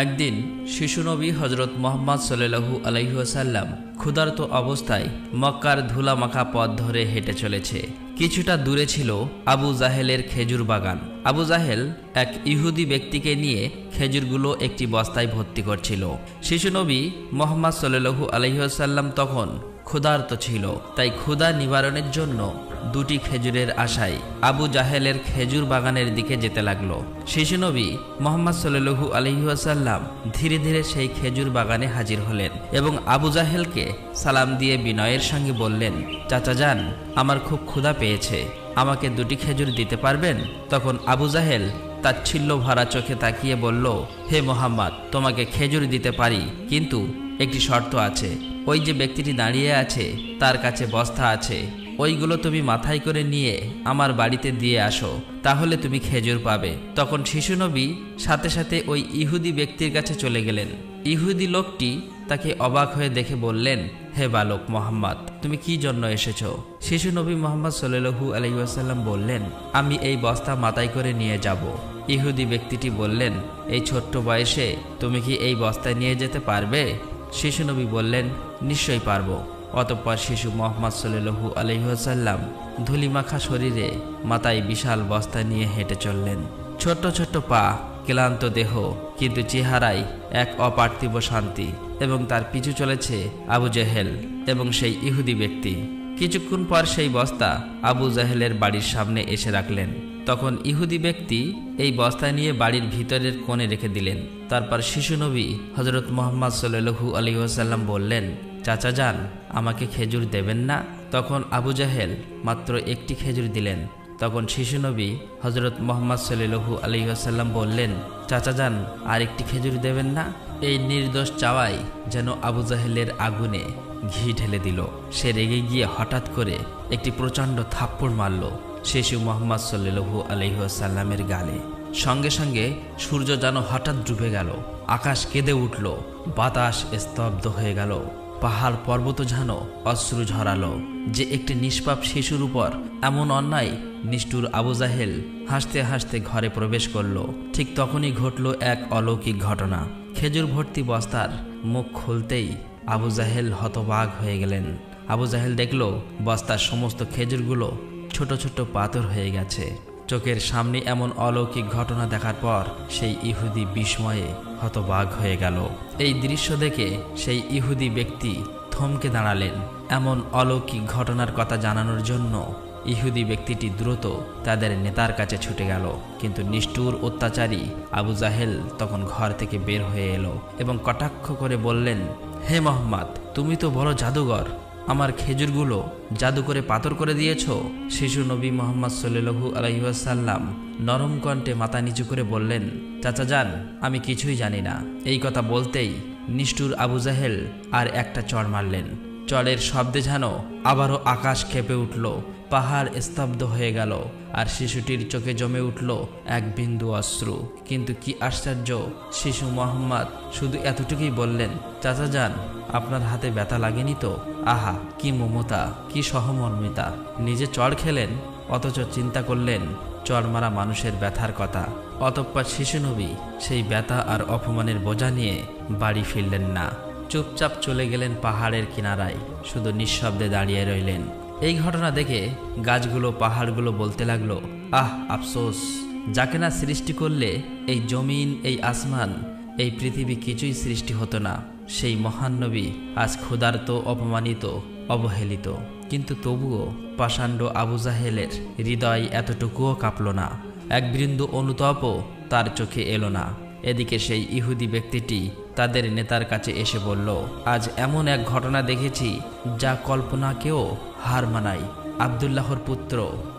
একদিন শিশুনবী হজরত মুহাম্মদ সাল্লাল্লাহু আলাইহি ওয়াসাল্লাম ক্ষুধার্ত অবস্থায় মক্কার ধুলামাখা পথ ধরে হেঁটে চলেছে। কিছুটা দূরে ছিল আবু জাহেলের খেজুর বাগান। আবু জাহেল এক ইহুদি ব্যক্তিকে নিয়ে খেজুরগুলো একটি বস্তায় ভর্তি করছিল। শিশুনবী মুহাম্মদ সাল্লাল্লাহু আলাইহি ওয়াসাল্লাম তখন ক্ষুধার্ত ছিল, তাই ক্ষুধা নিবারণের জন্য দুটি খেজুরের আশায় আবু জাহেলের খেজুর বাগানের দিকে যেতে লাগলো। শিশুনবী মুহাম্মদ সাল্লাল্লাহু আলাইহি ওয়াসাল্লাম ধীরে ধীরে সেই খেজুর বাগানে হাজির হলেন এবং আবু জাহেলকে সালাম দিয়ে বিনয়ের সঙ্গে বললেন, চাচা যান, আমার খুব ক্ষুধা পেয়েছে, আমাকে দুটি খেজুর দিতে পারবেন? তখন আবু জাহেল তাচ্ছিল্য ভরা চোখে তাকিয়ে বলল, হে মোহাম্মদ, তোমাকে খেজুর দিতে পারি, কিন্তু একটি শর্ত আছে। ওই যে ব্যক্তিটি দাঁড়িয়ে আছে তার কাছে বস্তা আছে, ওইগুলো তুমি মাথায় করে নিয়ে আমার বাড়িতে দিয়ে আসো, তাহলে তুমি খেজুর পাবে। তখন শিশুনবী সাথে সাথে ওই ইহুদি ব্যক্তির কাছে চলে গেলেন। ইহুদি লোকটি তাকে অবাক হয়ে দেখে বললেন, হে বালক মোহাম্মদ, তুমি কি জন্য এসেছো? শিশুনবী মুহাম্মদ সাল্লাল্লাহু আলাইহি ওয়াসাল্লাম বললেন, আমি এই বস্তা মাথায় করে নিয়ে যাব। ইহুদি ব্যক্তিটি বললেন, এই ছোট্ট বয়সে তুমি কি এই বস্তায় নিয়ে যেতে পারবে? শিশুনবী বললেন, নিশ্চয়ই পারবো। অতঃপর শিশু মুহাম্মদ সাল্লাল্লাহু আলাইহি ওয়াসাল্লাম ধুলিমাখা শরীরে মাথায় বিশাল বস্তা নিয়ে হেঁটে চললেন। ছোট্ট ছোট্ট পা, ক্লান্ত দেহ, কিন্তু চেহারায় এক অপার্থিব শান্তি। এবং তার পিছু চলেছে আবু জাহেল এবং সেই ইহুদি ব্যক্তি। কিছুক্ষণ পর সেই বস্তা আবু জাহেলের বাড়ির সামনে এসে রাখলেন। তখন ইহুদি ব্যক্তি এই বস্তা নিয়ে বাড়ির ভিতরের কোণে রেখে দিলেন। তারপর শিশুনবী হজরত মুহাম্মদ সাল্লাল্লাহু আলাইহি ওয়াসাল্লাম বললেন, চাচা যান, আমাকে খেজুর দেবেন না? তখন আবু জাহেল মাত্র একটি খেজুর দিলেন। তখন শিশুনবী হজরত মুহাম্মদ সাল্লাল্লাহু আলাইহি ওয়াসাল্লাম বললেন, চাচা যান, আর একটি খেজুর দেবেন না? এই নির্দোষ চাওয়াই যেন আবু জাহেলের আগুনে ঘি ঢেলে দিল। সে রেগে গিয়ে হঠাৎ করে একটি প্রচণ্ড থাপ্পড় মারল শিশু মুহাম্মদ সাল্লাল্লাহু আলাইহি ওয়াসাল্লামের গালে। সঙ্গে সঙ্গে সূর্য যেন হঠাৎ ডুবে গেল, আকাশ কেঁদে উঠল, বাতাস স্তব্ধ হয়ে গেল, পাহাড় পর্বত যেন অশ্রু ঝরালো। যে একটি নিষ্পাপ শিশুর উপর এমন অন্যায়! নিষ্ঠুর আবু জাহেল হাসতে হাসতে ঘরে প্রবেশ করল। ঠিক তখনই ঘটল এক অলৌকিক ঘটনা। খেজুর ভর্তি বস্তার মুখ খুলতেই আবু জাহেল হতবাক হয়ে গেলেন। আবু জাহেল দেখল বস্তার সমস্ত খেজুরগুলো ছোট ছোট পাথর হয়ে গেছে। চোখের সামনে এমন অলৌকিক ঘটনা দেখার পর সেই ইহুদি বিস্ময়ে হতবাক হয়ে গেল। এই দৃশ্য দেখে সেই ইহুদি ব্যক্তি থমকে দাঁড়ালেন। এমন অলৌকিক ঘটনার কথা জানানোর জন্য ইহুদি ব্যক্তিটি দ্রুত তাদের নেতার কাছে ছুটে গেল। কিন্তু নিষ্ঠুর অত্যাচারী আবু জাহেল তখন ঘর থেকে বের হয়ে এলো এবং কটাক্ষ করে বললেন, হে মোহাম্মদ, তুমি তো বড় জাদুঘর, আমার খেজুরগুলো জাদু করে পাথর করে দিয়েছ। শিশু নবী মুহাম্মদ সাল্লাল্লাহু আলাইহি ওয়াসাল্লাম নরম কণ্ঠে মাথা নিচু করে বললেন, চাচা যান, আমি কিছুই জানি না। এই কথা বলতেই নিষ্ঠুর আবু জাহেল আর একটা চড় মারলেন। চড়ের শব্দে যেন আবারও আকাশ কেঁপে উঠল, পাহাড় স্তব্ধ হয়ে গেল, আর শিশুটির চোখে জমে উঠল এক বিন্দু অশ্রু। কিন্তু কি আশ্চর্য, শিশু মুহাম্মদ শুধু এতটুকুই বললেন, চাচা যান, আপনার হাতে ব্যথা লাগেনি তো? আহা, কি মমতা, কি সহমর্মিতা! নিজে চড় খেলেন, অথচ চিন্তা করলেন চড় মারা মানুষের ব্যথার কথা। অতঃপর শিশু নবী সেই ব্যথা আর অপমানের বোঝা নিয়ে বাড়ি ফিরলেন না। চুপচাপ চলে গেলেন পাহাড়ের কিনারায়, শুধু নিঃশব্দে দাঁড়িয়ে রইলেন। এই ঘটনা দেখে গাছগুলো, পাহাড়গুলো বলতে লাগলো, আহ আফসোস, যাকে না সৃষ্টি করলে এই জমিন, এই আসমান, এই পৃথিবী কিছুই সৃষ্টি হতো না। সেই মহান নবী আজ ক্ষুধার্ত, অপমানিত, অবহেলিত। কিন্তু তবুও পাষাণ্ড আবু জাহেলের হৃদয় এতটুকুও কাঁপল না, এক বিন্দু অনুতাপও তার চোখে এলো না। এদিকে সেই ইহুদি ব্যক্তিটি তাদের নেতার কাছে এসে বলল, আজ এমন এক ঘটনা দেখেছি যা কল্পনাকেও হার মানায়। আব্দুল্লাহর পুত্র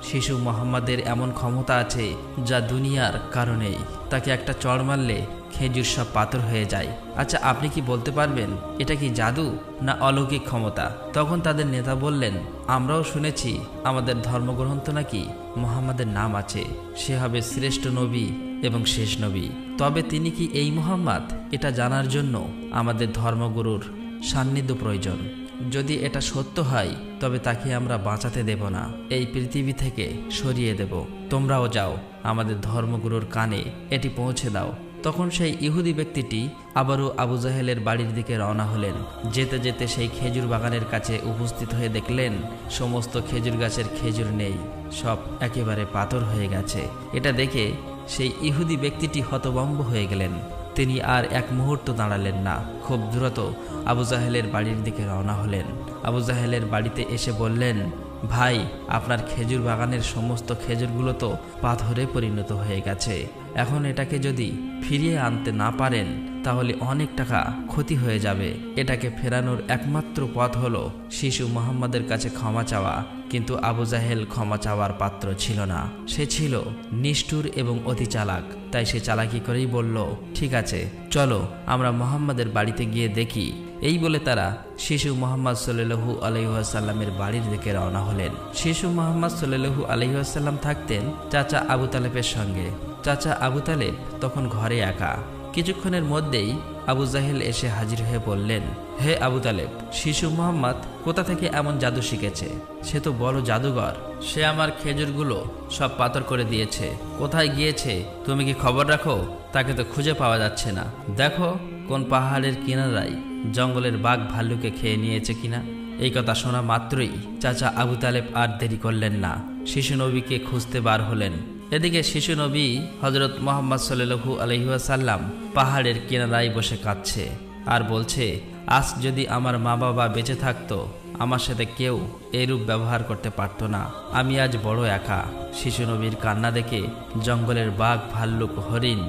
শিশু মুহাম্মাদের এমন ক্ষমতা আছে যা দুনিয়ার কারণেই। তাকে একটা চড় মারলে খেজুর সব পাথর হয়ে যায়। আচ্ছা, আপনি কি বলতে পারবেন এটা কি জাদু না অলৌকিক ক্ষমতা? তখন তাদের নেতা বললেন, আমরাও শুনেছি আমাদের ধর্মগ্রন্থ নাকি মুহাম্মাদের নাম আছে, সে হবে শ্রেষ্ঠ নবী এবং শেষ নবী। তবে তিনি কি এই মুহাম্মদ, এটা জানার জন্য আমাদের ধর্মগুরুর সান্নিধ্য প্রয়োজন। যদি এটা সত্য হয় তবে তাকে আমরা বাঁচাতে দেব না, এই পৃথিবী থেকে সরিয়ে দেব। তোমরাও যাও, আমাদের ধর্মগুরুর কানে এটি পৌঁছে দাও। তখন সেই ইহুদি ব্যক্তিটি আবারও আবু জাহেলের বাড়ির দিকে রওনা হলেন। যেতে যেতে সেই খেজুর বাগানের কাছে উপস্থিত হয়ে দেখলেন সমস্ত খেজুর গাছের খেজুর নেই, সব একেবারে পাথর হয়ে গেছে। এটা দেখে সেই ইহুদি ব্যক্তিটি হতভম্ব হয়ে গেলেন। তিনি আর এক মুহূর্ত দাঁড়ালেন না, খুব দ্রুত আবু জাহেলের বাড়ির দিকে রওনা হলেন। আবু জাহেলের বাড়িতে এসে বললেন, ভাই, আপনার খেজুর বাগানের সমস্ত খেজুরগুলো তো পাথরে পরিণত হয়ে গেছে। এখন এটাকে যদি ফিরিয়ে আনতে না পারেন তাহলে অনেক টাকা ক্ষতি হয়ে যাবে। এটাকে ফেরানোর একমাত্র পথ হলো শিশু মুহাম্মাদের কাছে ক্ষমা চাওয়া। কিন্তু আবু জাহেল ক্ষমা চাওয়ার পাত্র ছিল না। সে ছিল নিষ্ঠুর এবং অতি চালাক। তাই সে চালাকি করেই বলল, ঠিক আছে, চলো আমরা মুহাম্মাদের বাড়িতে গিয়ে দেখি। এই বলে তারা শিশু মুহাম্মদ সাল্লাল্লাহু আলাইহি ওয়াসাল্লামের বাড়ির দিকে রওনা হলেন। শিশু মুহাম্মদ সাল্লাল্লাহু আলাইহি ওয়াসাল্লাম থাকতেন চাচা আবু তালেবের সঙ্গে। চাচা আবু তালেব তখন ঘরে একা। কিছুক্ষণের মধ্যেই আবু জাহেল এসে হাজির হয়ে বললেন, হে আবু তালেব, শিশু মুহাম্মদ কোথা থেকে এমন জাদু শিখেছে? সে তো বড় জাদুঘর। সে আমার খেজুরগুলো সব পাথর করে দিয়েছে। কোথায় গিয়েছে তুমি কি খবর রাখো? তাকে তো খুঁজে পাওয়া যাচ্ছে না। দেখো কোন পাহাড়ের কিনারায় জঙ্গলের বাঘ ভাল্লুকে খেয়ে নিয়েছে কিনা। এই কথা শোনা মাত্রই চাচা আবু তালেব আর দেরি করলেন না, শিশু নবীকে খুঁজতে বার হলেন। এদিকে শিশু নবী হযরত মুহাম্মদ সাল্লাল্লাহু আলাইহি ওয়াসাল্লাম পাহাড়ের কিনারায় বসে কাঁদছে আর বলছে, আজ যদি আমার মা বাবা বেঁচে থাকতো আমার সাথে কেউ এরূপ ব্যবহার করতে পারত না। আমি আজ বড় একা। শিশু নবীর কান্না দেখে জঙ্গলের বাঘ ভাল্লুক হরিণ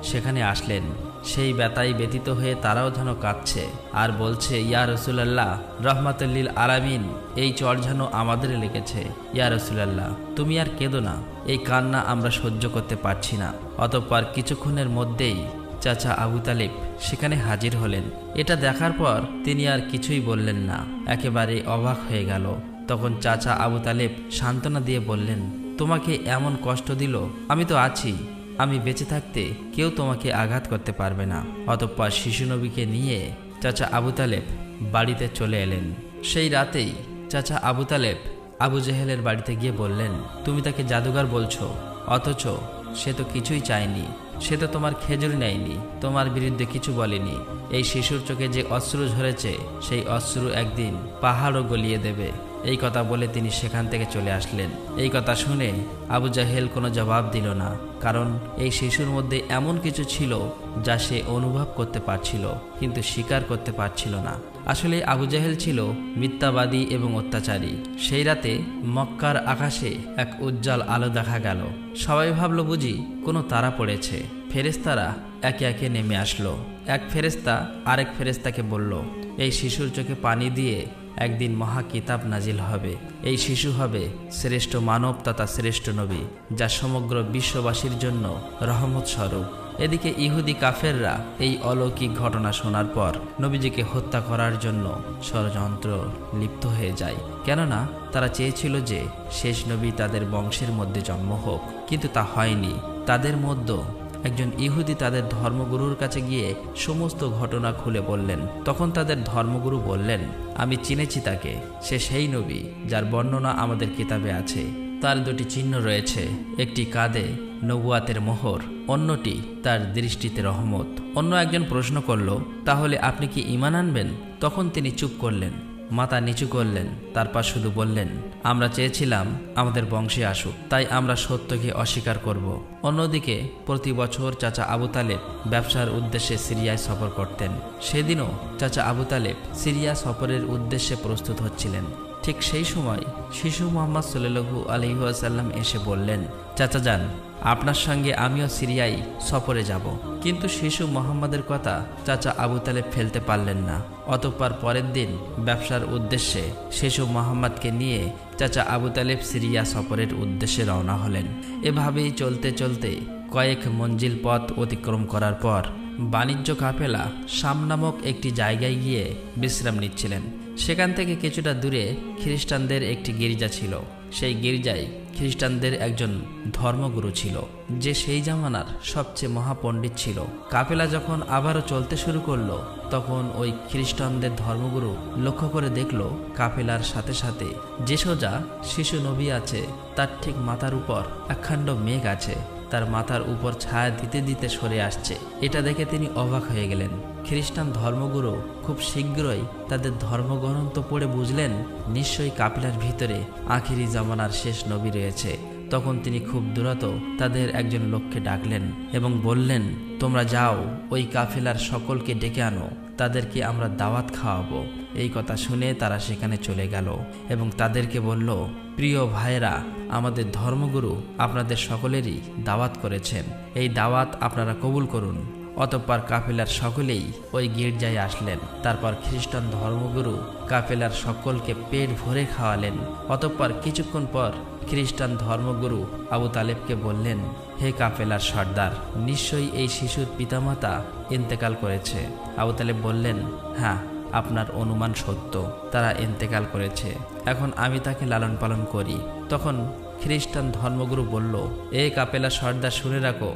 সেখানে আসলেন। সেই ব্যথায় ব্যতীত হয়ে তারাও যেন কাঁদছে আর বলছে, ইয়া রাসূলুল্লাহ, রাহমাতুল লিল আলামিন, এই চর যেন আমাদের লেগেছে। ইয়া রাসূলুল্লাহ, তুমি আর কেঁদো না, এই কান্না আমরা সহ্য করতে পারছি না। অতঃপর কিছুক্ষণের মধ্যেই চাচা আবু তালেব সেখানে হাজির হলেন। এটা দেখার পর তিনি আর কিছুই বললেন না, একেবারে অবাক হয়ে গেল। তখন চাচা আবু তালেব সান্ত্বনা দিয়ে বললেন, তোমাকে এমন কষ্ট দিল, আমি তো আছি। আমি বেঁচে থাকতে কেউ তোমাকে আঘাত করতে পারবে না। অতঃপর শিশু নবীকে নিয়ে চাচা আবু তালেব বাড়িতে চলে এলেন। সেই রাতেই চাচা আবু তালেব আবু জেহেলের বাড়িতে গিয়ে বললেন, তুমি তাকে জাদুঘর বলছো, অথচ সে তো কিছুই চায়নি। সে তো তোমার খেজুর নেয়নি, তোমার বিরুদ্ধে কিছু বলেনি। এই শিশুর চোখে যে অশ্রু ঝরেছে সেই অশ্রু একদিন পাহাড়ও গলিয়ে দেবে। এই কথা বলে তিনি সেখান থেকে চলে আসলেন। এই কথা শুনে আবু জাহেল কোনো জবাব দিল না, কারণ এই শিশুর মধ্যে এমন কিছু ছিল যা সে অনুভব করতে পারছিল কিন্তু স্বীকার করতে পারছিল না। আসলে আবু জাহেল ছিল মিথ্যাবাদী এবং অত্যাচারী। সেই রাতে মক্কার আকাশে এক উজ্জ্বল আলো দেখা গেল। সবাই ভাবল বুঝি কোনো তারা পড়েছে। ফেরেশতারা একে একে নেমে আসলো। এক ফেরেশতা আরেক ফেরেশতাকে বলল, এই শিশুর চোখে পানি দিয়ে একদিন মহা কিতাব নাজিল হবে। এই শিশু হবে শ্রেষ্ঠ মানব তথা শ্রেষ্ঠ নবী, যা সমগ্র বিশ্ববাসীর জন্য রহমত স্বরূপ। এদিকে ইহুদি কাফেররা এই অলৌকিক ঘটনা শোনার পর নবীজিকে হত্যা করার জন্য ষড়যন্ত্র লিপ্ত হয়ে যায়। কেননা তারা চেয়েছিল যে শেষ নবী তাদের বংশের মধ্যে জন্ম হোক, কিন্তু তা হয়নি। তাদের মধ্যে একজন ইহুদি তাদের ধর্মগুরুর কাছে গিয়ে সমস্ত ঘটনা খুলে বললেন। তখন তাদের ধর্মগুরু বললেন, আমি চিনেছি তাকে, সে সেই নবী যার বর্ণনা আমাদের কিতাবে আছে। তার দুটি চিহ্ন রয়েছে, একটি কাঁধে নবুয়াতের মোহর, অন্যটি তার দৃষ্টিতে রহমত। অন্য একজন প্রশ্ন করল, তাহলে আপনি কি ঈমান আনবেন? তখন তিনি চুপ করলেন, মাথা নিচু করলেন, তারপর শুধু বললেন, আমরা চেয়েছিলাম আমাদের বংশে আসুক, তাই আমরা সত্যকে অস্বীকার করব। অন্যদিকে প্রতি বছর চাচা আবু তালেব ব্যবসার উদ্দেশ্যে সিরিয়ায় সফর করতেন। সেদিনও চাচা আবু তালেব সিরিয়া সফরের উদ্দেশ্যে প্রস্তুত হচ্ছিলেন। ঠিক সেই সময় শিশু মুহাম্মদ সাল্লাল্লাহু আলাইহি ওয়াসাল্লাম এসে বললেন, চাচা যান, আপনার সঙ্গে আমিও সিরিয়ায় সফরে যাব। কিন্তু শিশু মুহাম্মাদের কথা চাচা আবু তালেব ফেলতে পারলেন না। অতঃপর পরের দিন ব্যবসার উদ্দেশ্যে শিশু মুহাম্মাদকে নিয়ে চাচা আবু তালেব সিরিয়া সফরের উদ্দেশ্যে রওনা হলেন। এভাবেই চলতে চলতে কয়েক মঞ্জিল পথ অতিক্রম করার পর বাণিজ্য কাফেলা শাম নামক একটি জায়গায় গিয়ে বিশ্রাম নিচ্ছিলেন। সেখান থেকে কিছুটা দূরে খ্রিস্টানদের একটি গির্জা ছিল। সেই গির্জায় খ্রিস্টানদের একজন ধর্মগুরু ছিল, যে সেই জামানার সবচেয়ে মহাপণ্ডিত ছিল। কাফেলা যখন আবারও চলতে শুরু করলো, তখন ওই খ্রিস্টানদের ধর্মগুরু লক্ষ্য করে দেখল কাফেলার সাথে সাথে যে সোজা শিশু নবী আছে তার ঠিক মাথার উপর একখণ্ড মেঘ আছে। তার মাথার উপর ছায়া দিতে দিতে সরে আসছে। এটা দেখে তিনি অবাক হয়ে গেলেন। খ্রিস্টান ধর্মগুরু খুব শীঘ্রই তাদের ধর্মগ্রন্থ পড়ে বুঝলেন নিশ্চয়ই কাফেলার ভিতরে আখিরি জামানার শেষ নবী রয়েছে। তখন তিনি খুব দ্রুত তাদের একজন লোককে ডাকলেন এবং বললেন, তোমরা যাও, ওই কাফেলার সকলকে ডেকে আনো, তাদেরকে আমরা দাওয়াত খাওয়াবো। এই কথা শুনে তারা সেখানে চলে গেল এবং তাদেরকে বলল, প্রিয় ভাইরা, আমাদের ধর্মগুরু আপনাদের সকলেরই দাওয়াত করেছেন, এই দাওয়াত আপনারা কবুল করুন। অতঃপর কাফেলার সকলেই ওই গির্জায় আসলেন। তারপর খ্রিস্টান ধর্মগুরু কাফেলার সকলকে পেট ভরে খাওয়ালেন। অতঃপর কিছুক্ষণ পর খ্রিস্টান ধর্মগুরু আবু তালেবকে বললেন, হে কাফেলার সর্দার, নিশ্চয়ই এই শিশুর পিতামাতা ইন্তেকাল করেছে। আবু তালেব বললেন, হ্যাঁ, আপনার অনুমান সত্য, তারা ইন্তেকাল করেছে। এখন আমি তাকে লালন পালন করি। তখন খ্রিস্টান ধর্মগুরু বলল, এ কাফেলার সর্দার, শুনে রাখো,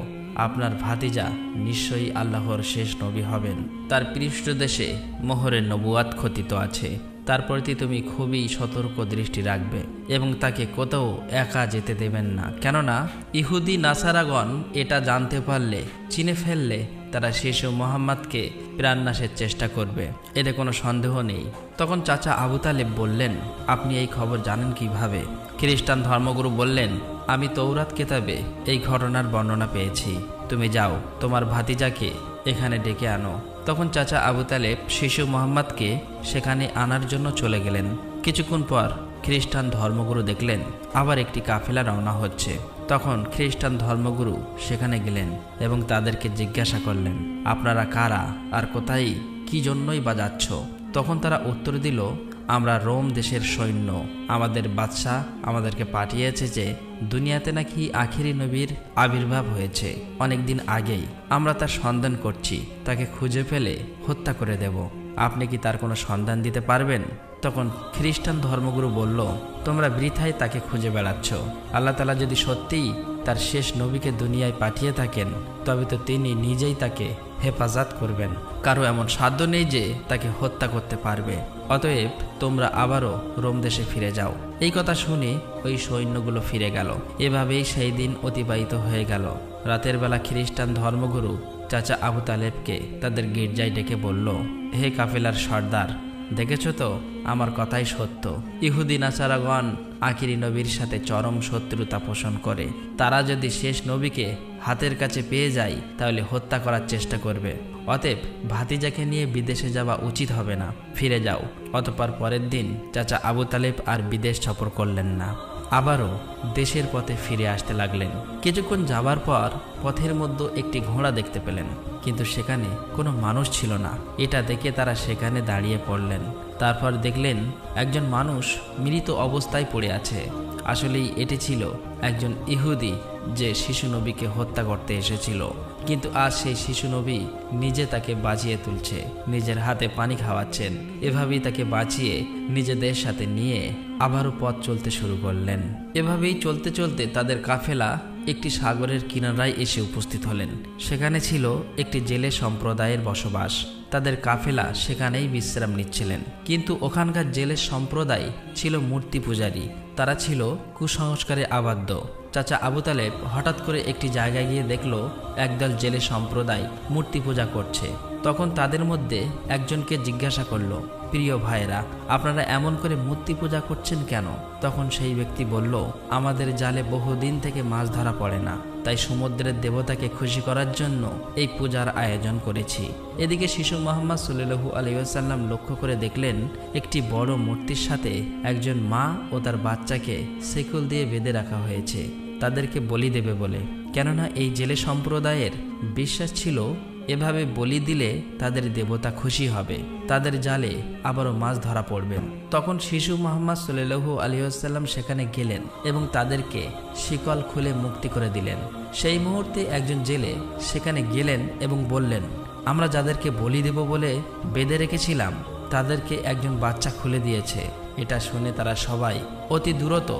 আপনার ভাতিজা নিশ্চয়ই আল্লাহর শেষ নবী হবেন। তার পৃষ্ঠদেশে মোহরের নবুয়াত খচিত আছে। তার প্রতি তুমি খুবই সতর্ক দৃষ্টি রাখবে এবং তাকে কোথাও একা যেতে দেবেন না। কেননা ইহুদি নাসারাগণ এটা জানতে পারলে, চিনে ফেললে, তারা শিশু মোহাম্মদকে প্রাণনাশের চেষ্টা করবে, এতে কোনো সন্দেহ নেই। তখন চাচা আবু তালেব বললেন, আপনি এই খবর জানেন কিভাবে? খ্রিস্টান ধর্মগুরু বললেন, আমি তৌরাত কেতাবে এই ঘটনার বর্ণনা পেয়েছি। তুমি যাও, তোমার ভাতিজাকে এখানে ডেকে আনো। তখন চাচা আবু তালেব শিশু মোহাম্মদকে সেখানে আনার জন্য চলে গেলেন। কিছুক্ষণ পর খ্রিস্টান ধর্মগুরু দেখলেন আবার একটি কাফেলা রওনা হচ্ছে। তখন খ্রিস্টান ধর্মগুরু সেখানে গেলেন এবং তাদেরকে জিজ্ঞাসা করলেন, আপনারা কারা আর কোথায়, কি জন্যই বা যাচ্ছ? তখন তারা উত্তর দিল, আমরা রোম দেশের সৈন্য, আমাদের বাদশাহ আমাদেরকে পাঠিয়েছে যে দুনিয়াতে নাকি আখিরি নবীর আবির্ভাব হয়েছে অনেকদিন আগেই। আমরা তার সন্ধান করছি, তাকে খুঁজে ফেলে হত্যা করে দেব। আপনি কি তার কোনো সন্ধান দিতে পারবেন? তখন খ্রিস্টান ধর্মগুরু বলল, তোমরা বৃথায় তাকে খুঁজে বেড়াচ্ছ। আল্লাহ তাআলা যদি সত্যিই তার শেষ নবীকে দুনিয়ায় পাঠিয়ে থাকেন, তবে তো তিনি নিজেই তাকে হেফাজত করবেন। কারো এমন সাধ্য নেই যে তাকে হত্যা করতে পারবে। অতএব তোমরা আবারও রোম দেশে ফিরে যাও। এই কথা শুনে ওই সৈন্যগুলো ফিরে গেল। এভাবেই সেই দিন অতিবাহিত হয়ে গেল। রাতের বেলা খ্রিস্টান ধর্মগুরু চাচা আবু তালেবকে তাদের গির্জায় ডেকে বলল, হে কাফেলার সর্দার, দেখেছ তো, আমার কথাই সত্য। ইহুদি নাসারাগণ আখিরি নবীর সাথে চরম শত্রুতা পোষণ করে। তারা যদি শেষ নবীকে হাতের কাছে পেয়ে যায় তাহলে হত্যা করার চেষ্টা করবে। অতএব ভাতিজাকে নিয়ে বিদেশে যাওয়া উচিত হবে না, ফিরে যাও। অতঃপর পরের দিন চাচা আবু তালেব আর বিদেশ সফর করলেন না, আবারও দেশের পথে ফিরে আসতে লাগলেন। কিছুক্ষণ যাবার পর পথের মধ্যে একটি ঘোড়া দেখতে পেলেন, কিন্তু সেখানে কোনো মানুষ ছিল না। এটা দেখে তারা সেখানে দাঁড়িয়ে পড়লেন। তারপর দেখলেন একজন মানুষ মৃত অবস্থায় পড়ে আছে। আসলেই এটি ছিল একজন ইহুদি যে শিশু নবীকে হত্যা করতে এসেছিল। কিন্তু আজ সেই শিশু নবী নিজে তাকে বাঁচিয়ে তুলছে, নিজের হাতে পানি খাওয়াচ্ছেন। এভাবেই তাকে বাঁচিয়ে নিজেদের সাথে নিয়ে আবারও পথ চলতে শুরু করলেন। এভাবেই চলতে চলতে তাদের কাফেলা একটি সাগরের কিনারায় এসে উপস্থিত হলেন। সেখানে ছিল একটি জেলে সম্প্রদায়ের বসবাস। তাদের কাফেলা সেখানেই বিশ্রাম নিচ্ছিলেন। কিন্তু ওখানকার জেলে সম্প্রদায় ছিল মূর্তি পূজারী। তারা ছিল কুসংস্কারে আবদ্ধ। চাচা আবু তালেব হঠাৎ করে একটি জায়গায় গিয়ে দেখল একদল জেলে সম্প্রদায় মূর্তি পূজা করছে। তখন তাদের মধ্যে একজনকে জিজ্ঞাসা করল, প্রিয় ভাইরা, আপনারা এমন করে মূর্তি পূজা করছেন কেন? তখন সেই ব্যক্তি বলল, আমাদের জালে বহুদিন থেকে মাছ ধরা পড়ে না, তাই সমুদ্রের দেবতাকে খুশি করার জন্য এই পূজার আয়োজন করেছি। এদিকে শিশু মুহাম্মদ সাল্লাল্লাহু আলাইহি ওয়াসাল্লাম লক্ষ্য করে দেখলেন একটি বড় মূর্তির সাথে একজন মা ও তার বাচ্চাকে শিকল দিয়ে বেঁধে রাখা হয়েছে, তাদেরকে বলি দেবে বলে। কেননা এই জেলে সম্প্রদায়ের বিশ্বাস ছিল এভাবে বলি দিলে তাদের দেবতা খুশি হবে, তাদের জালে আবারও মাছ ধরা পড়বে। তখন শিশু মুহাম্মদ সাল্লাল্লাহু আলাইহি ওয়াসাল্লাম সেখানে গেলেন এবং তাদেরকে শিকল খুলে মুক্তি করে দিলেন। সেই মুহূর্তে একজন জেলে সেখানে গেলেন এবং বললেন, আমরা যাদেরকে বলি দেব বলে বেঁধে রেখেছিলাম তাদেরকে একজন বাচ্চা খুলে দিয়েছে। এটা শুনে তারা সবাই অতি দ্রুত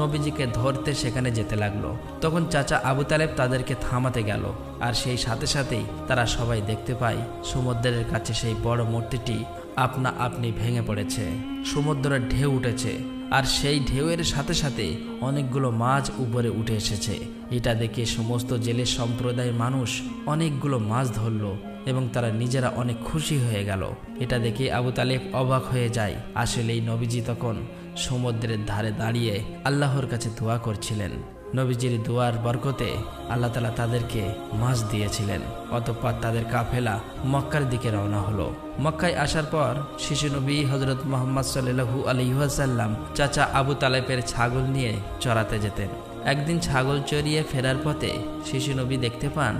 নবীজিকে ধরতে সেখানে যেতে লাগলো। তখন চাচা আবু তালেব তাদেরকে থামাতে গেল, আর সেই সাথে সাথেই তারা সবাই দেখতে পায় সমুদ্রের কাছে সেই বড় মূর্তিটি আপনা আপনি ভেঙে পড়েছে। সমুদ্রের ঢেউ উঠেছে আর সেই ঢেউয়ের সাথে সাথে অনেকগুলো মাছ উপরে উঠে এসেছে। এটা দেখে সমস্ত জেলে সম্প্রদায়ের মানুষ অনেকগুলো মাছ ধরল এবং তারা নিজেরা অনেক খুশি হয়ে গেল। এটা দেখে আবু তালেব অবাক হয়ে যায়। আসলেই নবীজি তখন সমুদ্রের ধারে দাঁড়িয়ে আল্লাহর কাছে দোয়া করছিলেন। নবীজির দোয়ার বরকতে আল্লাহ তাআলা তাদেরকে মাছ দিয়েছিলেন। অতঃপর তাদের কাফেলা মক্কার দিকে রওনা হলো। মক্কায় আসার পর শিশু নবী হযরত মুহাম্মদ সাল্লাল্লাহু আলাইহি ওয়াসাল্লাম চাচা আবু তালেবের ছাগল নিয়ে চরাতে যেতেন। একদিন ছাগল চড়িয়ে ফেরার পথে শিশু নবী দেখতে পান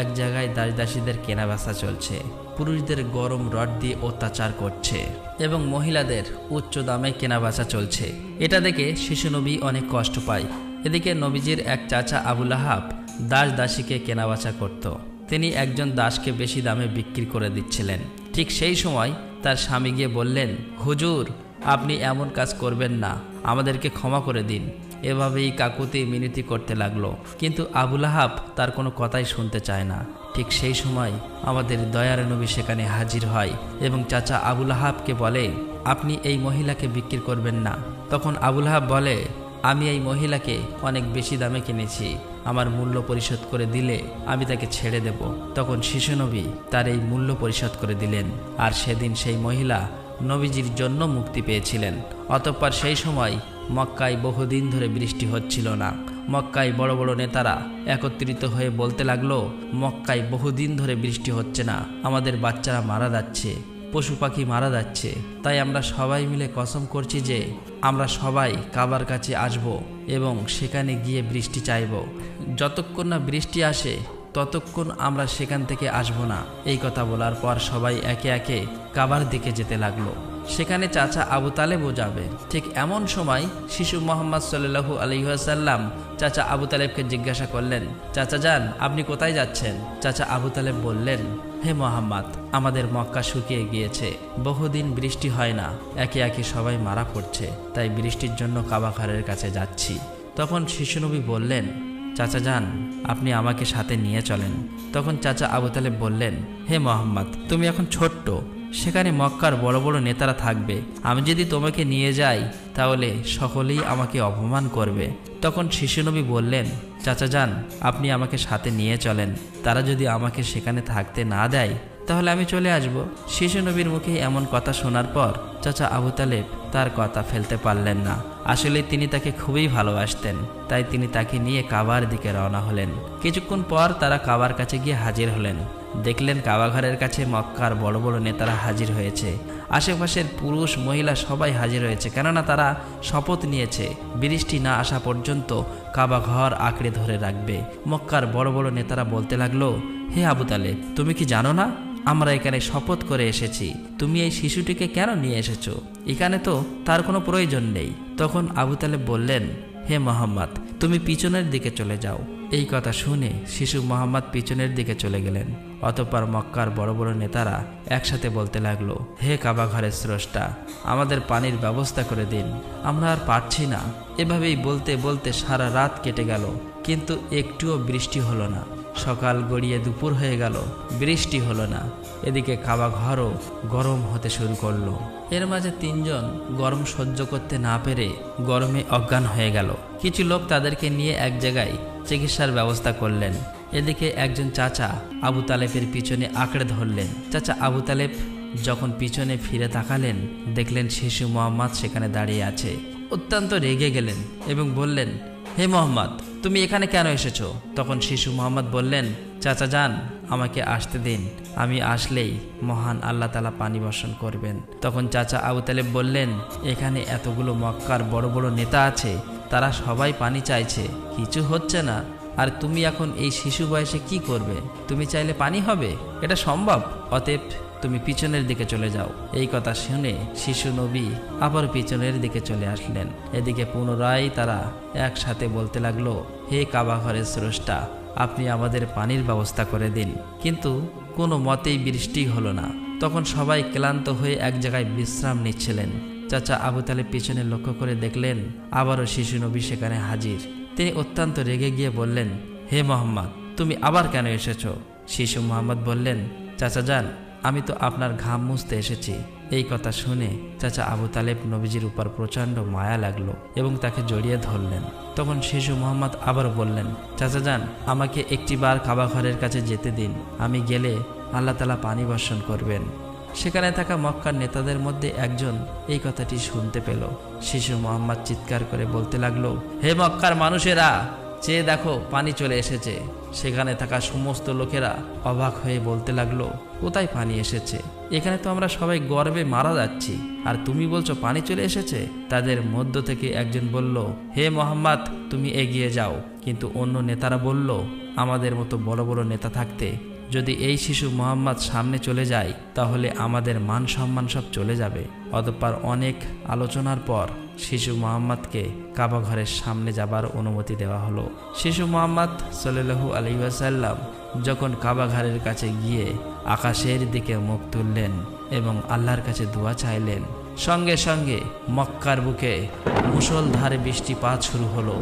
এক জায়গায় দাসদাসীদের কেনাবেচা চলছে। পুরুষদের গরম রড দিয়ে অত্যাচার করছে এবং মহিলাদের উচ্চ দামে কেনাবেচা চলছে। এটা দেখে শিশু নবী অনেক কষ্ট পায়। এদিকে নবীজির এক চাচা আবু লাহাব দাসীকে কেনাবেচা করত। তিনি একজন দাসকে বেশি দামে বিক্রি করে দিচ্ছিলেন। ঠিক সেই সময় তার স্বামী গিয়ে বললেন, হুজুর, আপনি এমন কাজ করবেন না, আমাদেরকে ক্ষমা করে দিন। এভাবেই কাকুতি মিনতি করতে লাগলো, কিন্তু আবু লাহাব তার কোনো কথাই শুনতে চায় না। ঠিক সেই সময় আমাদের দয়ার নবী সেখানে হাজির হয় এবং চাচা আবু লাহাবকে বলে, আপনি এই মহিলাকে বিক্রি করবেন না। তখন আবু লাহাব বলে, আমি এই মহিলাকে অনেক বেশি দামে কিনেছি, আমার মূল্য পরিশোধ করে দিলে আমি তাকে ছেড়ে দেব। তখন শিশু নবী তার এই মূল্য পরিশোধ করে দিলেন, আর সেদিন সেই মহিলা নবীজির জন্য মুক্তি পেয়েছিলেন। অতঃপর সেই সময় মক্কায় বহুদিন ধরে বৃষ্টি হচ্ছিল না। মক্কায় বড় বড় নেতারা একত্রিত হয়ে বলতে লাগলো, মক্কায় বহুদিন ধরে বৃষ্টি হচ্ছে না, আমাদের বাচ্চারা মারা যাচ্ছে, পশু পাখি মারা যাচ্ছে। তাই আমরা সবাই মিলে কসম করছি যে আমরা সবাই কাবার কাছে আসব এবং সেখানে গিয়ে বৃষ্টি চাইব। যতক্ষণ না বৃষ্টি আসে ততক্ষণ আমরা সেখান থেকে আসব না। এই কথা বলার পর সবাই একে একে কাবার দিকে যেতে লাগলো। সেখানে চাচা আবু তালেবও যাবে। ঠিক এমন সময় শিশু মুহাম্মদ সাল্লাল্লাহু আলাইহি ওয়াসাল্লাম চাচা আবু তালেবকে জিজ্ঞাসা করলেন, চাচা যান, আপনি কোথায় যাচ্ছেন? চাচা আবু তালেব বললেন, হে মুহাম্মদ, আমাদের মক্কা শুকিয়ে গিয়েছে, বহুদিন বৃষ্টি হয় না, একে একে সবাই মারা পড়ছে, তাই বৃষ্টির জন্য কাবা ঘরের কাছে যাচ্ছি। তখন শিশুনবী বললেন, চাচা যান, আপনি আমাকে সাথে নিয়ে চলেন। তখন চাচা আবু তালেব বললেন, হে মুহাম্মদ, তুমি এখন ছোট্ট, সেখানে মক্কার বড় বড় নেতারা থাকবে, আমি যদি তোমাকে নিয়ে যাই তাহলে সকলেই আমাকে অপমান করবে। তখন শিশুনবী বললেন, চাচা যান, আপনি আমাকে সাথে নিয়ে চলেন, তারা যদি আমাকে সেখানে থাকতে না দেয় তাহলে আমি চলে আসব। শিশু নবীর মুখে এমন কথা শোনার পর চাচা আবু তালেব তার কথা ফেলতে পারলেন না। আসলে তিনি তাকে খুবই ভালোবাসতেন, তাই তিনি তাকে নিয়ে কাবার দিকে রওনা হলেন। কিছুক্ষণ পর তারা কাবার কাছে গিয়ে হাজির হলেন। দেখলেন কাবা ঘরের কাছে মক্কার বড় বড় নেতারা হাজির হয়েছে। আশেপাশের পুরুষ মহিলা সবাই হাজির হয়েছে, কেননা তারা শপথ নিয়েছে বৃষ্টি না আসা পর্যন্ত কাবা ঘর আঁকড়ে ধরে রাখবে। মক্কার বড় বড় নেতারা বলতে লাগলো, হে আবু তালেব, তুমি কি জানো না আমরা এখানে শপথ করে এসেছি, তুমি এই শিশুটিকে কেন নিয়ে এসেছো? এখানে তো তার কোনো প্রয়োজন নেই। তখন আবু তালেব বললেন, হে মুহাম্মদ, তুমি পিছনের দিকে চলে যাও। এই কথা শুনে শিশু মুহাম্মদ পিছনের দিকে চলে গেলেন। অতঃপর মক্কার বড় বড় নেতারা একসাথে বলতে লাগলো, হে কাবা ঘরের স্রষ্টা, আমাদের পানির ব্যবস্থা করে দিন, আমরা আর পারছি না। এভাবেই বলতে বলতে সারা রাত কেটে গেল, কিন্তু একটুও বৃষ্টি হলো না। সকাল গড়িয়ে দুপুর হয়ে গেল, বৃষ্টি হলো না। এদিকে কাবা ঘরও গরম হতে শুরু করলো। এর মাঝে তিনজন গরম সহ্য করতে না পেরে গরমে অজ্ঞান হয়ে গেল। কিছু লোক তাদেরকে নিয়ে এক জায়গায় চিকিৎসার ব্যবস্থা করলেন। এদিকে একজন চাচা আবু তালেবের পিছনে আঁকড়ে ধরলেন। চাচা আবু তালেব যখন পিছনে ফিরে তাকালেন, দেখলেন শিশু মুহাম্মদ সেখানে দাঁড়িয়ে আছে। অত্যন্ত রেগে গেলেন এবং বললেন, হে মুহাম্মদ, তুমি এখানে কেন এসেছো? তখন শিশু মুহাম্মদ বললেন, চাচা যান, আমাকে আসতে দিন, আমি আসলেই মহান আল্লাহ তাআলা পানি বর্ষণ করবেন। তখন চাচা আবু তালেব বললেন, এখানে এতগুলো মক্কার বড় বড় নেতা আছে, তারা সবাই পানি চাইছে, কিছু হচ্ছে না, আর তুমি এখন এই শিশু বয়সে কি করবে? তুমি চাইলে পানি হবে? এটা সম্ভব? অতএব তুমি পিছনের দিকে চলে যাও। এই কথা শুনে শিশু নবী আবার পিছনের দিকে চলে আসলেন। এদিকে পুনরায় তারা একসাথে বলতে লাগলো, হে কাবা ঘরের স্রষ্টা, আপনি আমাদের পানির ব্যবস্থা করে দিন। কিন্তু কোনো মতেই বৃষ্টি হলো না। তখন সবাই ক্লান্ত হয়ে এক জায়গায় বিশ্রাম নিচ্ছিলেন। চাচা আবু তালেব পিছনে লক্ষ্য করে দেখলেন আবারও শিশু নবী সেখানে হাজির। তিনি অত্যন্ত রেগে গিয়ে বললেন, হে মুহাম্মদ, তুমি আবার কেন এসেছো? শিশু মুহাম্মদ বললেন, চাচা যান, আমি তো আপনার ঘাম মুছতে এসেছি। এই কথা শুনে চাচা আবু তালেব নবীজির উপর প্রচণ্ড মায়া লাগলো এবং তাকে জড়িয়ে ধরলেন। তখন শিশু মোহাম্মদ আবার বললেন, চাচা যান, আমাকে একটিবার কাবা ঘরের কাছে যেতে দিন। আমি গেলে আল্লাহ তাআলা পানি বর্ষণ করবেন। সেখানে থাকা মক্কার নেতাদের মধ্যে একজন এই কথাটি শুনতে পেল। শিশু মোহাম্মদ চিৎকার করে বলতে লাগলো, হে মক্কার মানুষেরা, চেয়ে দেখো, পানি চলে এসেছে। সেখানে থাকা সমস্ত লোকেরা অবাক হয়ে বলতে লাগলো, কোথায় পানি এসেছে? এখানে তো আমরা সবাই গর্বে মারা যাচ্ছি, আর তুমি বলছো পানি চলে এসেছে? তাদের মধ্য থেকে একজন বলল, হে মোহাম্মদ, তুমি এগিয়ে যাও। কিন্তু অন্য নেতারা বলল, আমাদের মতো বড় বড় নেতা থাকতে যদি এই শিশু মোহাম্মদ সামনে চলে যায় তাহলে আমাদের মান সম্মান সব চলে যাবে। অতঃপর অনেক আলোচনার পর শিশু মোহাম্মদকে কাবা ঘরের সামনে যাবার অনুমতি দেওয়া হলো। শিশু মোহাম্মদ সাল্লাল্লাহু আলাইহি ওয়াসাল্লাম যখন কাবা ঘরের কাছে গিয়ে আকাশের দিকে মুখ তুললেন এবং আল্লাহর কাছে দোয়া চাইলেন, সঙ্গে সঙ্গে মক্কার বুকে মুষলধারে বৃষ্টিপাত শুরু হলো।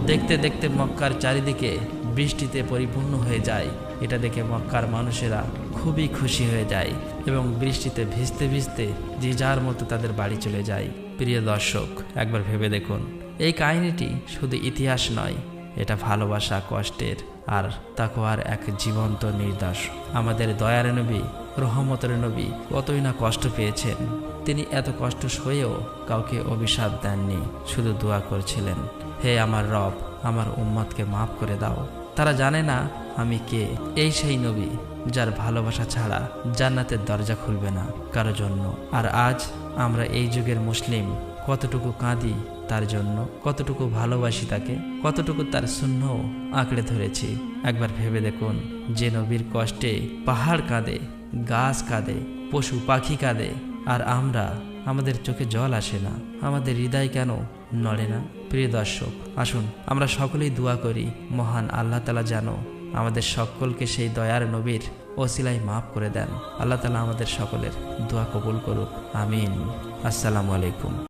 দেখতে দেখতে মক্কার চারিদিকে বৃষ্টিতে পরিপূর্ণ হয়ে যায়। এটা দেখে মক্কার মানুষেরা খুবই খুশি হয়ে যায় এবং বৃষ্টিতে ভিজতে ভিজতে যে যার মতো তাদের বাড়ি চলে যায়। প্রিয় দর্শক, একবার ভেবে দেখুন, এই কাহিনীটি শুধু ইতিহাস নয়, এটা ভালোবাসা, কষ্টের আর তাকওয়ার এক জীবন্ত নির্দেশ। আমাদের দয়ার নবী, রহমতের নবী কতই না কষ্ট পেয়েছেন। তিনি এত কষ্ট সয়েও কাউকে অভিশাপ দেননি, শুধু দোয়া করছিলেন, হে আমার রব, আমার উম্মতকে মাফ করে দাও। তারা জানে না আমি কে। এই সেই নবী যার ভালোবাসা ছাড়া জান্নাতের দরজা খুলবে না কারো জন্য। আর আজ আমরা এই যুগের মুসলিম কতটুকু কাঁদি তার জন্য, কতটুকু ভালোবাসি তাকে, কতটুকু তার সুন্নাহ আঁকড়ে ধরেছি। একবার ভেবে দেখুন, যে নবীর কষ্টে পাহাড় কাঁদে, গাছ কাঁদে, পশু পাখি কাঁদে, আর আমরা, আমাদের চোখে জল আসে না, আমাদের হৃদয় কেন নড়ে না? প্রিয় দর্শক, আসুন আমরা সকলেই দোয়া করি, মহান আল্লাহ তাআলা যেন আমাদের সকলকে সেই দয়ার নবীর ওসিলায় মাফ করে দেন। আল্লাহ তাআলা আমাদের সকলের দোয়া কবুল করুক, আমিন। আসসালামু আলাইকুম।